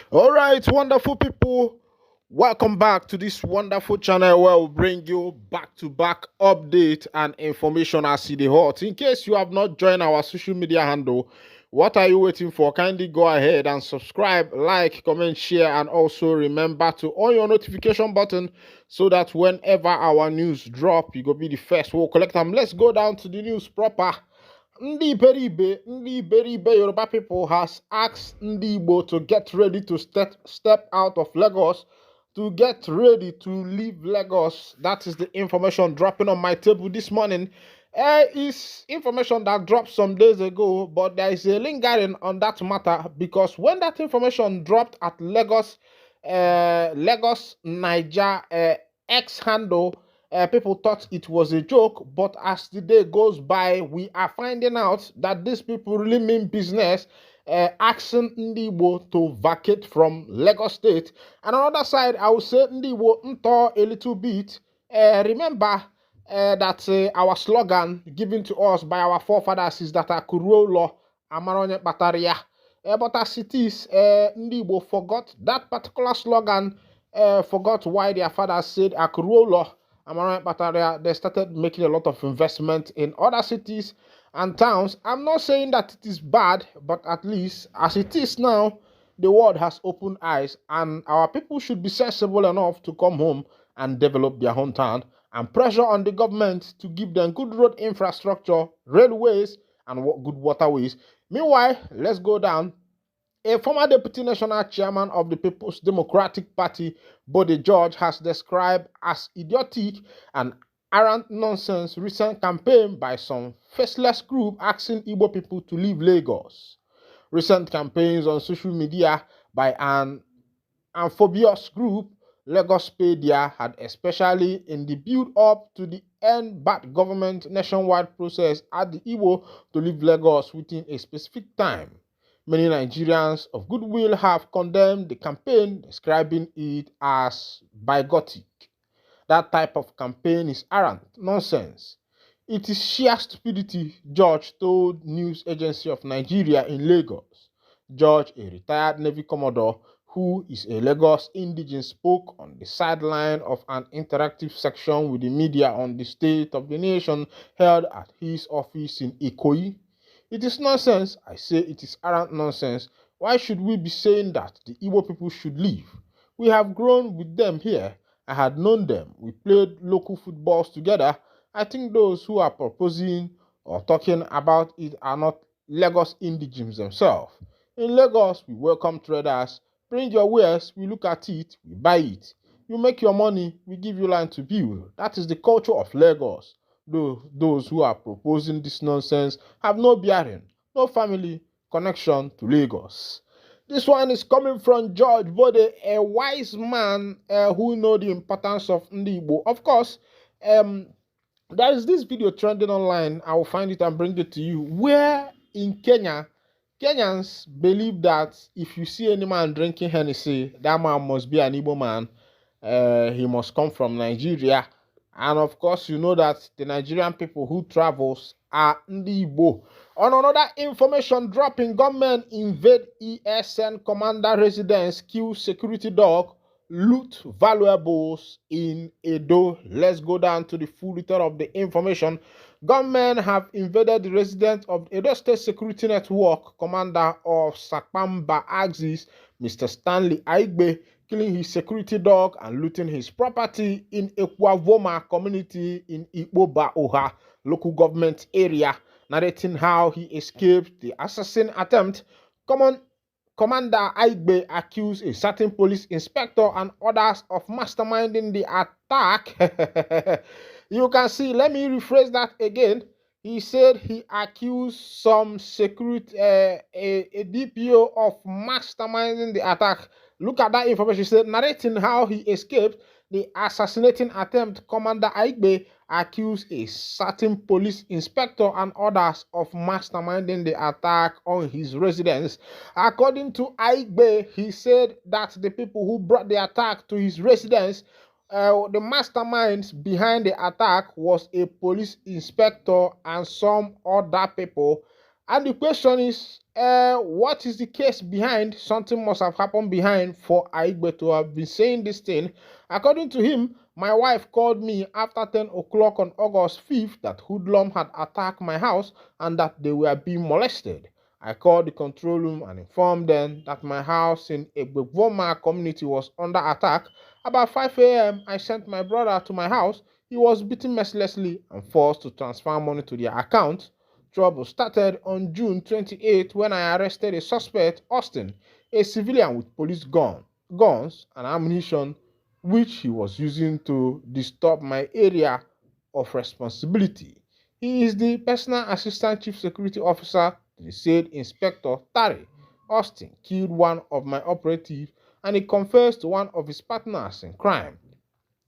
All right, wonderful people. Welcome back to this wonderful channel where we bring you back-to-back update and information as see the hot. In case you have not joined our social media handle, what are you waiting for? Kindly go ahead and subscribe, like, comment, share, and also remember to on your notification button so that whenever our news drop, you go be the first. We'll collect them. Let's go down to the news proper. Ndị Yoruba people has asked Ndi Igbo to get ready to step out of Lagos, to get ready to leave Lagos. That is the information dropping on my table this morning. Is information that dropped some days ago, but there is a lingering on that matter because when that information dropped at Lagos Niger X handle, people thought it was a joke, but as the day goes by, we are finding out that these people really mean business, asking Ndi to vacate from Lagos State. And on the other side, I would say Ndi Nto a little bit. Remember that our slogan given to us by our forefathers is that Akuruolo Amaronye Bataria. But as it is, Ndi forgot that particular slogan, forgot why their fathers said Akuruolo. They started making a lot of investment in other cities and towns. I'm not saying that it is bad, but at least as it is now, the world has opened eyes, and our people should be sensible enough to come home and develop their hometown and pressure on the government to give them good road infrastructure, railways, and good waterways. Meanwhile, let's go down. A former deputy national chairman of the People's Democratic Party, Bode George, has described as idiotic and arrant nonsense recent campaign by some faceless group asking Igbo people to leave Lagos. Recent campaigns on social media by an amphibious group, Lagospedia, had especially in the build-up to the end bad government nationwide process at the Igbo to leave Lagos within a specific time. Many Nigerians of goodwill have condemned the campaign, describing it as bigotic. That type of campaign is arrant nonsense. It is sheer stupidity, George told News Agency of Nigeria in Lagos. George, a retired Navy Commodore who is a Lagos Indigin, spoke on the sideline of an interactive section with the media on the state of the nation held at his office in Ikoyi. It is nonsense. I say it is arrant nonsense. Why should we be saying that the Igbo people should leave? We have grown with them here. I had known them. We played local footballs together. I think those who are proposing or talking about it are not Lagos indigenes themselves. In Lagos, we welcome traders. Bring your wares, we look at it, we buy it. You make your money, we give you land to build. That is the culture of Lagos. Those who are proposing this nonsense have no bearing, no family connection to Lagos. This one is coming from George Bode, a wise man who knows the importance of Ndi Igbo. Of course, there is this video trending online. I will find it and bring it to you. Where in Kenya, Kenyans believe that if you see any man drinking Hennessy, that man must be an Igbo man. He must come from Nigeria. And of course, you know that the Nigerian people who travels are Ndi Igbo. On another information dropping, government invade ESN commander residence, kill security dog, loot valuables in Edo. Let's go down to the full detail of the information. Government have invaded the residence of Edo State Security Network commander of Sakpamba Axis, Mr. Stanley Aigbe, killing his security dog and looting his property in Ekwavoma community in Igbo'S local government area, narrating how he escaped the assassin attempt. Commander Igbe accused a certain police inspector and others of masterminding the attack. You can see, let me rephrase that again. He said he accused some security, a DPO of masterminding the attack. Look at that information. He said, narrating how he escaped the assassinating attempt, Commander Igbe accused a certain police inspector and others of masterminding the attack on his residence. According to Igbe, he said that the people who brought the attack to his residence, the masterminds behind the attack was a police inspector and some other people. And the question is, what is the case behind? Something must have happened behind for Igbo to have been saying this thing. According to him, my wife called me after 10 o'clock on August 5th that hoodlum had attacked my house and that they were being molested. I called the control room and informed them that my house in Igbo'S community was under attack. About 5 a.m., I sent my brother to my house. He was beaten mercilessly and forced to transfer money to their account. Trouble started on June 28 when I arrested a suspect, Austin, a civilian with guns and ammunition, which he was using to disturb my area of responsibility. He is the personal assistant chief security officer to the said Inspector Tari. Austin killed one of my operatives and he confessed to one of his partners in crime.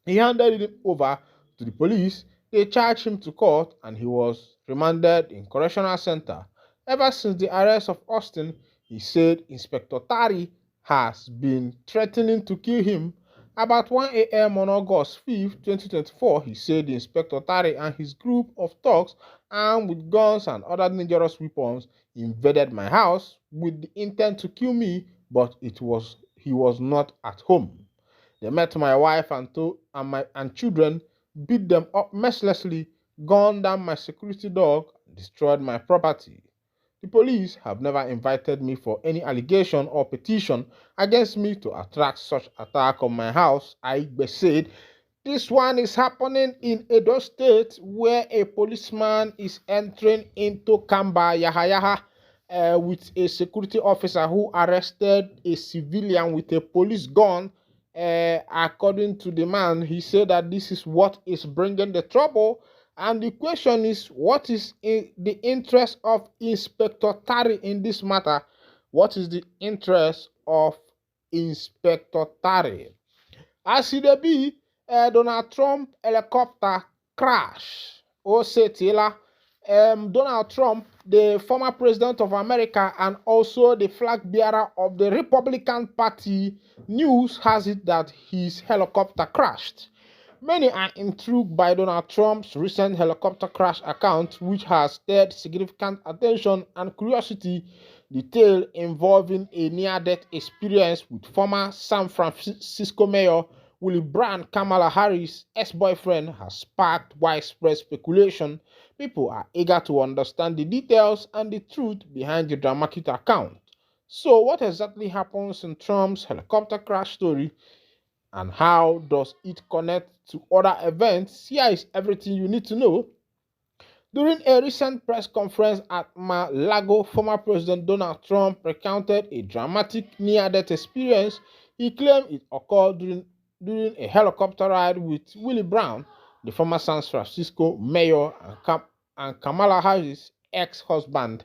He handed him over to the police. They charged him to court and he was remanded in correctional center. Ever since the arrest of Austin, he said Inspector Tari has been threatening to kill him. About 1 a.m. on August 5, 2024, he said the Inspector Tari and his group of thugs armed with guns and other dangerous weapons invaded my house with the intent to kill me, but he was not at home. They met my wife and children, beat them up mercilessly, gunned down my security dog, and destroyed my property. The police have never invited me for any allegation or petition against me to attract such attack on my house, Igbe said. This one is happening in Edo State where a policeman is entering into Kamba Yahayaha with a security officer who arrested a civilian with a police gun. According to the man, he said that this is what is bringing the trouble. And the question is, what is the interest of Inspector Tari in this matter? What is the interest of Inspector Tari? As it be, Donald Trump helicopter crash. Oh, say Taylor. Donald Trump, the former president of America and also the flag bearer of the Republican Party, news has it that his helicopter crashed. Many are intrigued by Donald Trump's recent helicopter crash account, which has stirred significant attention and curiosity. The tale involving a near-death experience with former San Francisco Mayor Willie Brandt, Kamala Harris' ex-boyfriend, has sparked widespread speculation. People are eager to understand the details and the truth behind the dramatic account. So, what exactly happens in Trump's helicopter crash story and how does it connect to other events? Here is everything you need to know. During a recent press conference at Mar-a-Lago, former President Donald Trump recounted a dramatic near-death experience. He claimed it occurred during a helicopter ride with Willie Brown, the former San Francisco mayor and Kamala Harris' ex-husband.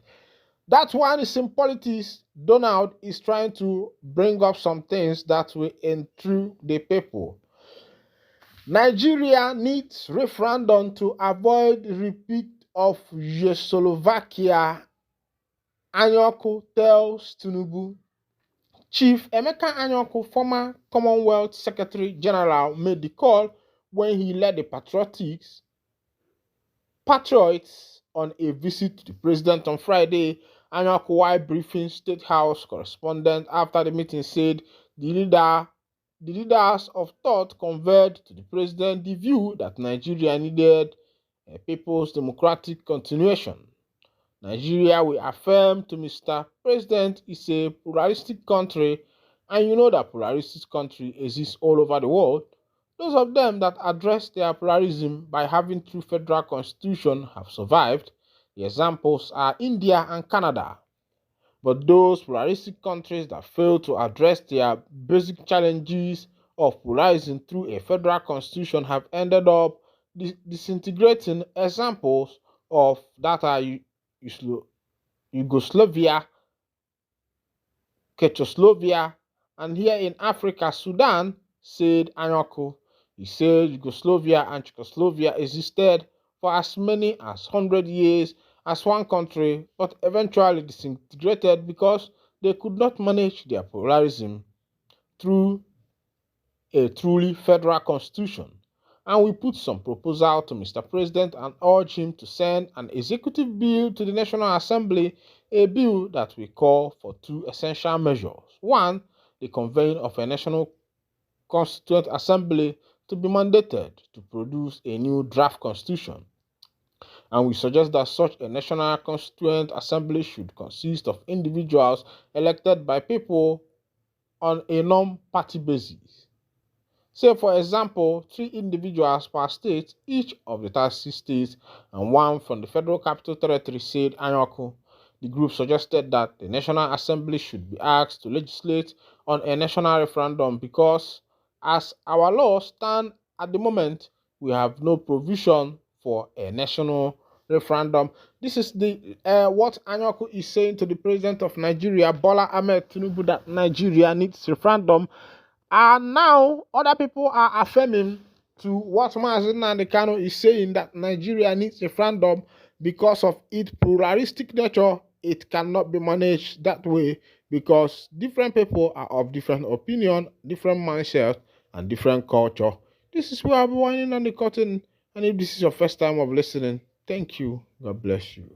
That one is in politics. Donald is trying to bring up some things that will intrigue the people. Nigeria needs referendum to avoid repeat of Czechoslovakia, Anyoku tells Tinubu. Chief Emeka Anyoku, former Commonwealth Secretary General, made the call when he led the Patriots on a visit to the president on Friday. Anyoku, while briefing State House correspondent after the meeting, said the leaders of thought conveyed to the president the view that Nigeria needed a people's democratic continuation. Nigeria, we affirm to Mr. President, is a pluralistic country, and you know that pluralistic country exists all over the world. Those of them that address their pluralism by having true federal constitution have survived. The examples are India and Canada. But those pluralistic countries that fail to address their basic challenges of pluralism through a federal constitution have ended up disintegrating. Examples of that are Yugoslavia, Czechoslovakia, and here in Africa, Sudan, said Anyoku. He said Yugoslavia and Czechoslovakia existed for as many as 100 years as one country, but eventually disintegrated because they could not manage their pluralism through a truly federal constitution. And we put some proposal to Mr. President and urge him to send an executive bill to the National Assembly, a bill that we call for two essential measures. One, the convening of a National Constituent Assembly to be mandated to produce a new draft constitution. And we suggest that such a National Constituent Assembly should consist of individuals elected by people on a non-party basis. Say, for example, 3 individuals per state, each of the 36 states, and 1 from the Federal Capital Territory, said Anyaku. The group suggested that the National Assembly should be asked to legislate on a national referendum because, as our laws stand at the moment, we have no provision for a national referendum. This is the what Anyaku is saying to the President of Nigeria, Bola Ahmed Tinubu, that Nigeria needs referendum. And now other people are affirming to what Mazi Nnamdi Kanu is saying, that Nigeria needs a referendum because of its pluralistic nature. It cannot be managed that way because different people are of different opinion, different mindset, and different culture. This is where I'll be winding on the curtain. And if this is your first time of listening, thank you. God bless you.